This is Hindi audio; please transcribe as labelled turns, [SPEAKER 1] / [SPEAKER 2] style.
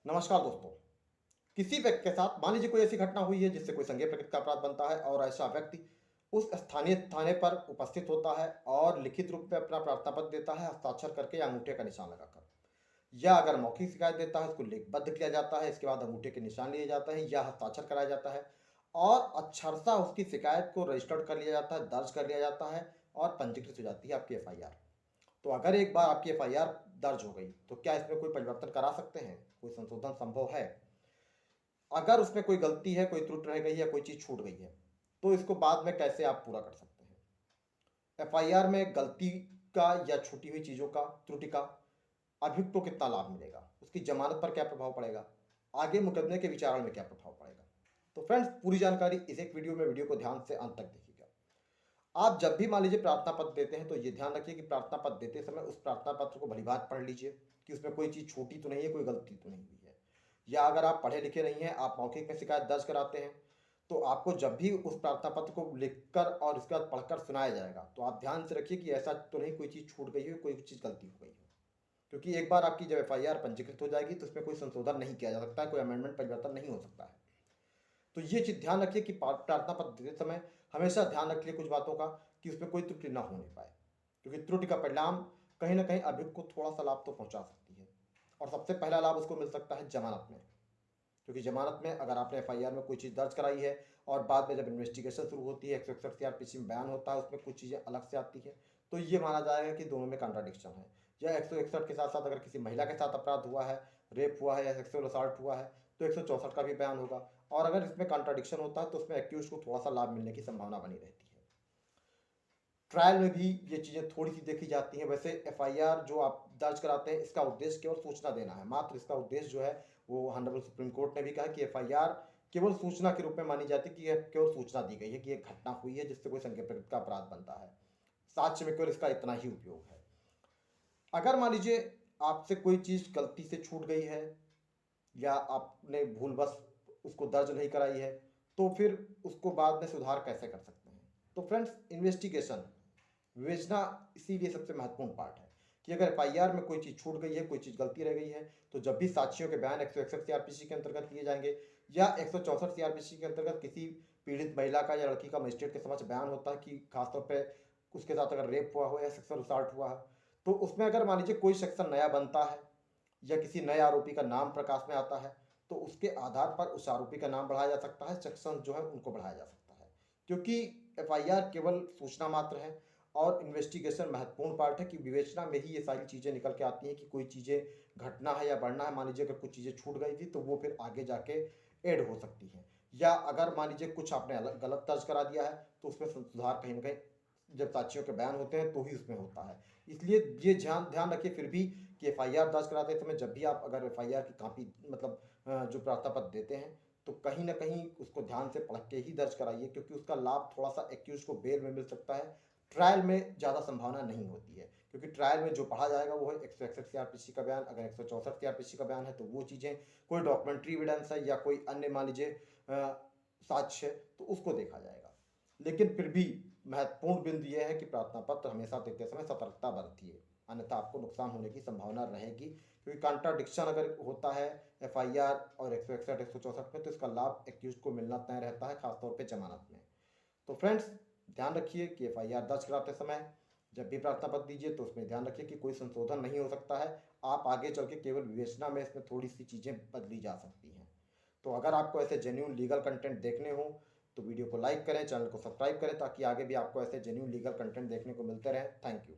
[SPEAKER 1] नमस्कार दोस्तों। किसी व्यक्ति के साथ मान लीजिए कोई ऐसी घटना हुई है जिससे कोई संज्ञेय प्रकृति का अपराध बनता है और ऐसा व्यक्ति उस स्थानीय थाने पर उपस्थित होता है और लिखित रूप में अपना प्रार्थना पत्र देता है हस्ताक्षर करके या अंगूठे का निशान लगाकर, या अगर मौखिक शिकायत देता है उसको लिखबद्ध किया जाता है। इसके बाद अंगूठे के निशान लिए जाते हैं या हस्ताक्षर कराया जाता है और अक्षरशः उसकी शिकायत को रजिस्टर्ड कर लिया जाता है, दर्ज कर लिया जाता है और पंजीकृत हो जाती है आपकी एफआईआर। तो अगर एक बार आपकी एफआईआर दर्ज हो गई तो क्या इसमें कोई परिवर्तन करा सकते हैं? कोई संशोधन संभव है? अगर उसमें कोई गलती है, कोई त्रुटि रह गई है, कोई चीज़ छूट गई है, तो इसको बाद में कैसे आप पूरा कर सकते हैं? एफआईआर में गलती का या छूटी हुई चीज़ों का, त्रुटि का अभियुक्त को कितना लाभ मिलेगा? उसकी ज़मानत पर क्या प्रभाव पड़ेगा? आगे मुकदमे के विचारण में क्या प्रभाव पड़ेगा? तो फ्रेंड्स, पूरी जानकारी इस एक वीडियो को ध्यान से अंत तक देखिएगा। आप जब भी मान लीजिए प्रार्थना पत्र देते हैं तो ये ध्यान रखिए कि प्रार्थना पत्र देते समय उस प्रार्थना पत्र को भलीभांति पढ़ लीजिए कि उसमें कोई चीज़ छूटी तो नहीं है, कोई गलती तो नहीं हुई है। या अगर आप पढ़े लिखे नहीं हैं, आप मौखिक में शिकायत दर्ज कराते हैं, तो आपको जब भी उस प्रार्थना पत्र को लिखकर और उसके बाद पढ़कर सुनाया जाएगा तो आप ध्यान से रखिए कि ऐसा तो नहीं कोई चीज़ छूट गई हो, कोई चीज़ गलती हो गई हो। क्योंकि एक बार आपकी जब एफआईआर पंजीकृत हो जाएगी तो उसमें कोई संशोधन नहीं किया जा सकता है, कोई अमेंडमेंट परिवर्तन नहीं हो सकता है। तो ये चीज़ ध्यान रखिए कि प्रार्थना पत्र देते समय हमेशा ध्यान रखिए कुछ बातों का कि उसमें कोई त्रुटि ना होने पाए, क्योंकि त्रुटि का परिणाम कहीं ना कहीं अभियुक्त को थोड़ा सा लाभ तो पहुंचा सकती है। और सबसे पहला लाभ उसको मिल सकता है जमानत में, क्योंकि जमानत में अगर आपने एफआईआर में कोई चीज़ दर्ज कराई है और बाद में जब इन्वेस्टिगेशन शुरू होती है 161 सीआरपीसी में बयान होता है, उसमें कुछ चीज़ें अलग से आती है, तो ये माना जाएगा कि दोनों में कॉन्ट्राडिक्शन है। या 161 के साथ साथ अगर किसी महिला के साथ अपराध हुआ है, रेप हुआ है या सेक्सुअल असॉल्ट हुआ है, तो 164 का भी बयान होगा। और अगर इसमें कॉन्ट्राडिक्शन होता है तो उसमें एक्यूज को थोड़ा सा लाभ मिलने की संभावना बनी रहती है। ट्रायल में भी ये चीज़ें थोड़ी सी देखी जाती हैं। वैसे एफआईआर जो आप दर्ज कराते हैं इसका उद्देश्य केवल सूचना देना है, मात्र इसका उद्देश्य जो है वो ऑनरेबल सुप्रीम कोर्ट ने भी कहा कि एफआईआर केवल सूचना के रूप में मानी जाती है, कि यह केवल सूचना दी गई है कि एक घटना हुई है जिससे कोई संज्ञेय प्रकृति का अपराध बनता है। साक्ष्य में केवल इसका इतना ही उपयोग है। अगर मान लीजिए आपसे कोई चीज़ गलती से छूट गई है या आपने भूलवश उसको दर्ज नहीं कराई है, तो फिर उसको बाद में सुधार कैसे कर सकते हैं? तो फ्रेंड्स, इन्वेस्टिगेशन विवेचना इसीलिए सबसे महत्वपूर्ण पार्ट है कि अगर एफआईआर में कोई चीज़ छूट गई है, कोई चीज़ गलती रह गई है, तो जब भी साक्षियों के बयान 161 सीआरपीसी के अंतर्गत लिए जाएंगे या 164 सीआरपीसी के अंतर्गत किसी पीड़ित महिला का या लड़की का मजिस्ट्रेट के समक्ष बयान होता है कि खासतौर पर उसके साथ अगर रेप हुआ हो या सेक्सुअल असॉल्ट हुआ है, तो उसमें अगर मान लीजिए कोई सेक्शन नया बनता है या किसी नए आरोपी का नाम प्रकाश में आता है, तो उसके आधार पर उस आरोपी का नाम बढ़ाया जा सकता है, सेक्शन जो है उनको बढ़ाया जा सकता है। क्योंकि एफआईआर केवल सूचना मात्र है और इन्वेस्टिगेशन महत्वपूर्ण पार्ट है कि विवेचना में ही ये सारी चीज़ें निकल के आती हैं कि कोई चीज़ें घटना है या बढ़ना है। मान लीजिए अगर कुछ चीज़ें छूट गई थी तो वो फिर आगे जाके ऐड हो सकती हैं, या अगर मान लीजिए कुछ आपने गलत दर्ज करा दिया है तो उसमें सुधार कहीं ना कहीं जब साक्षियों के बयान होते हैं तो ही उसमें होता है। इसलिए ये ध्यान ध्यान रखिए फिर भी कि एफआईआर दर्ज कराते समय जब भी आप अगर एफआईआर की कॉपी मतलब जो प्रार्थना पत्र देते हैं तो कहीं ना कहीं उसको ध्यान से पढ़ के ही दर्ज कराइए, क्योंकि उसका लाभ थोड़ा सा एक्यूज को बेल में मिल सकता है। ट्रायल में ज़्यादा संभावना नहीं होती है, क्योंकि ट्रायल में जो पढ़ा जाएगा वो है 161 सीआरपीसी का बयान। अगर 164 सीआरपीसी का बयान है तो वो चीज़ें कोई डॉक्यूमेंट्री एविडेंस है या कोई अन्य मान लीजिए साक्ष्य है तो उसको देखा जाएगा। लेकिन फिर भी महत्वपूर्ण बिंदु यह है कि प्रार्थना पत्र हमेशा देते समय सतर्कता बरतिए, अन्यथा आपको नुकसान होने की संभावना रहेगी। क्योंकि कॉन्ट्राडिक्शन अगर होता है एफआईआर और 161 164 में तो इसका लाभ एक्यूज को मिलना तय रहता है, खासतौर पे जमानत में। तो फ्रेंड्स, ध्यान रखिए कि एफआईआर दर्ज कराते समय जब भी प्रार्थना पत्र दीजिए तो उसमें ध्यान रखिए कि कोई संशोधन नहीं हो सकता है। आप आगे चल के केवल विवेचना में इसमें थोड़ी सी चीज़ें बदली जा सकती हैं। तो अगर आपको ऐसे जेन्यून लीगल कंटेंट देखने हो तो वीडियो को लाइक करें, चैनल को सब्सक्राइब करें, ताकि आगे भी आपको ऐसे जेन्यून लीगल कंटेंट देखने को मिलते रहें। Thank you.